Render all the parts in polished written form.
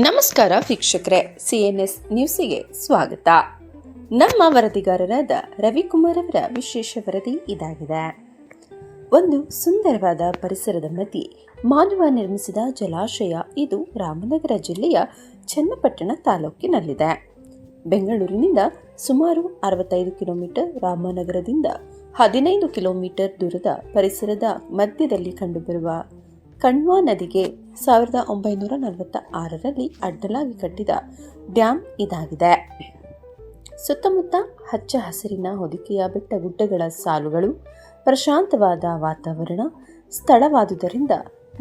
ನಮಸ್ಕಾರ ವೀಕ್ಷಕರೇ, CNS ನ್ಯೂಸಿಗೆ ಸ್ವಾಗತ. ನಮ್ಮ ವರದಿಗಾರರಾದ ರವಿಕುಮಾರ್ ಅವರ ವಿಶೇಷ ವರದಿ ಇದಾಗಿದೆ. ಒಂದು ಸುಂದರವಾದ ಪರಿಸರದ ಮಧ್ಯೆ ಮಾನವ ನಿರ್ಮಿಸಿದ ಜಲಾಶಯ ಇದು ರಾಮನಗರ ಜಿಲ್ಲೆಯ ಚನ್ನಪಟ್ಟಣ ತಾಲೂಕಿನಲ್ಲಿದೆ. ಬೆಂಗಳೂರಿನಿಂದ ಸುಮಾರು 65 ಕಿಲೋಮೀಟರ್, ರಾಮನಗರದಿಂದ 15 ಕಿಲೋಮೀಟರ್ ದೂರದ ಪರಿಸರದ ಮಧ್ಯದಲ್ಲಿ ಕಂಡುಬರುವ ಕಣ್ವಾ ನದಿಗೆ 1946ರಲ್ಲಿ ಅಡ್ಡಲಾಗಿ ಕಟ್ಟಿದ ಡ್ಯಾಂ ಇದಾಗಿದೆ. ಸುತ್ತಮುತ್ತ ಹಚ್ಚ ಹಸಿರಿನ ಹೊದಿಕೆಯ ಬೆಟ್ಟಗುಡ್ಡಗಳ ಸಾಲುಗಳು, ಪ್ರಶಾಂತವಾದ ವಾತಾವರಣ ಸ್ಥಳವಾದುದರಿಂದ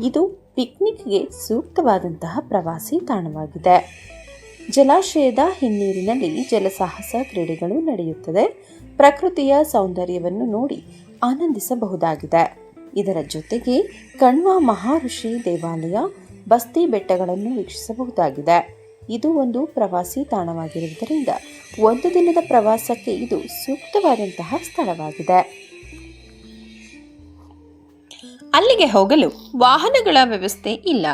ಇದು ಪಿಕ್ನಿಕ್ಗೆ ಸೂಕ್ತವಾದಂತಹ ಪ್ರವಾಸಿ ತಾಣವಾಗಿದೆ. ಜಲಾಶಯದ ಹಿನ್ನೀರಿನಲ್ಲಿ ಜಲಸಾಹಸ ಕ್ರೀಡೆಗಳು ನಡೆಯುತ್ತದೆ. ಪ್ರಕೃತಿಯ ಸೌಂದರ್ಯವನ್ನು ನೋಡಿ ಆನಂದಿಸಬಹುದಾಗಿದೆ. ಇದರ ಜೊತೆಗೆ ಕಣ್ವಾ ಮಹಾಋಷಿ ದೇವಾಲಯ, ಬಸ್ತಿ ಬೆಟ್ಟಗಳನ್ನು ವೀಕ್ಷಿಸಬಹುದಾಗಿದೆ. ಇದು ಒಂದು ಪ್ರವಾಸಿ ತಾಣವಾಗಿರುವುದರಿಂದ ಒಂದು ದಿನದ ಪ್ರವಾಸಕ್ಕೆ ಇದು ಸೂಕ್ತವಾದಂತಹ ಸ್ಥಳವಾಗಿದೆ. ಅಲ್ಲಿಗೆ ಹೋಗಲು ವಾಹನಗಳ ವ್ಯವಸ್ಥೆ ಇಲ್ಲ.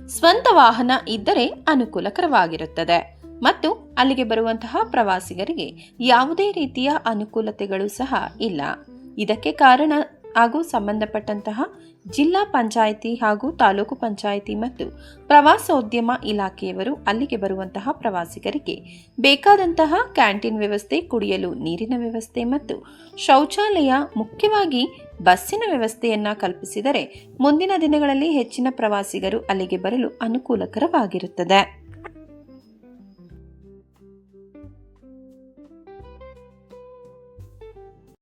ಸ್ವಂತ ವಾಹನ ಇದ್ದರೆ ಅನುಕೂಲಕರವಾಗಿರುತ್ತದೆ ಮತ್ತು ಅಲ್ಲಿಗೆ ಬರುವಂತಹ ಪ್ರವಾಸಿಗರಿಗೆ ಯಾವುದೇ ರೀತಿಯ ಅನುಕೂಲತೆಗಳು ಸಹ ಇಲ್ಲ. ಇದಕ್ಕೆ ಕಾರಣ ಹಾಗೂ ಸಂಬಂಧಪಟ್ಟಂತಹ ಜಿಲ್ಲಾ ಪಂಚಾಯಿತಿ ಹಾಗೂ ತಾಲೂಕು ಪಂಚಾಯಿತಿ ಮತ್ತು ಪ್ರವಾಸೋದ್ಯಮ ಇಲಾಖೆಯವರು ಅಲ್ಲಿಗೆ ಬರುವಂತಹ ಪ್ರವಾಸಿಗರಿಗೆ ಬೇಕಾದಂತಹ ಕ್ಯಾಂಟೀನ್ ವ್ಯವಸ್ಥೆ, ಕುಡಿಯಲು ನೀರಿನ ವ್ಯವಸ್ಥೆ ಮತ್ತು ಶೌಚಾಲಯ, ಮುಖ್ಯವಾಗಿ ಬಸ್ಸಿನ ವ್ಯವಸ್ಥೆಯನ್ನು ಕಲ್ಪಿಸಿದರೆ ಮುಂದಿನ ದಿನಗಳಲ್ಲಿ ಹೆಚ್ಚಿನ ಪ್ರವಾಸಿಗರು ಅಲ್ಲಿಗೆ ಬರಲು ಅನುಕೂಲಕರವಾಗಿರುತ್ತದೆ.